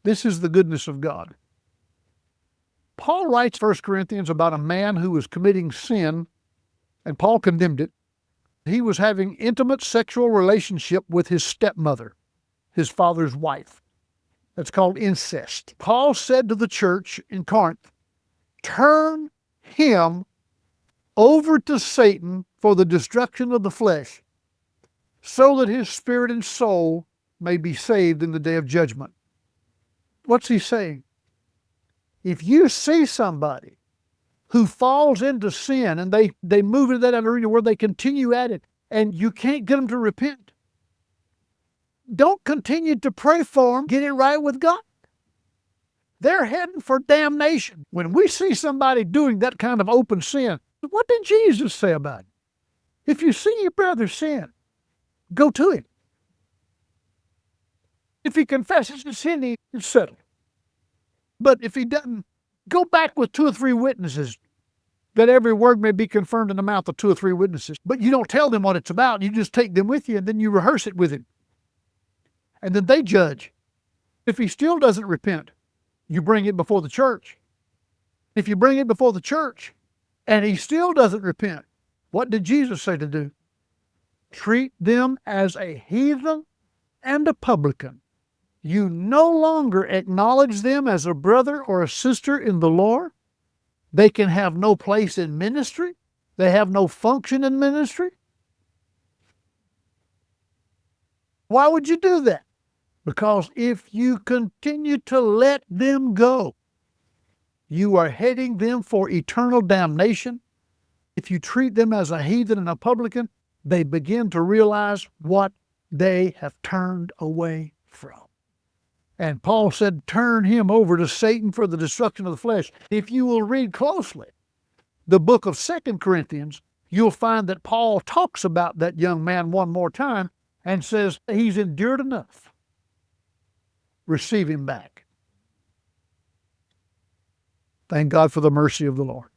This is the goodness of God. Paul writes 1 Corinthians about a man who was committing sin, and Paul condemned it. He was having intimate sexual relationship with his stepmother, his father's wife. That's called incest. Paul said to the church in Corinth, turn him over to Satan for the destruction of the flesh, so that his spirit and soul may be saved in the day of judgment. What's he saying? If you see somebody who falls into sin and they move into that arena where they continue at it and you can't get them to repent, don't continue to pray for them, get it right with God. They're heading for damnation. When we see somebody doing that kind of open sin, what did Jesus say about it? If you see your brother sin, go to him. If he confesses his sin, it's settled. But if he doesn't, go back with 2 or 3 witnesses, that every word may be confirmed in the mouth of 2 or 3 witnesses. But you don't tell them what it's about. You just take them with you, and then you rehearse it with him. And then they judge. If he still doesn't repent, you bring it before the church. If you bring it before the church, and he still doesn't repent, what did Jesus say to do? Treat them as a heathen and a publican. You no longer acknowledge them as a brother or a sister in the Lord. They can have no place in ministry. They have no function in ministry. Why would you do that? Because if you continue to let them go, you are heading them for eternal damnation. If you treat them as a heathen and a publican, they begin to realize what they have turned away from. And Paul said, turn him over to Satan for the destruction of the flesh. If you will read closely the book of 2 Corinthians, you'll find that Paul talks about that young man one more time and says, he's endured enough. Receive him back. Thank God for the mercy of the Lord.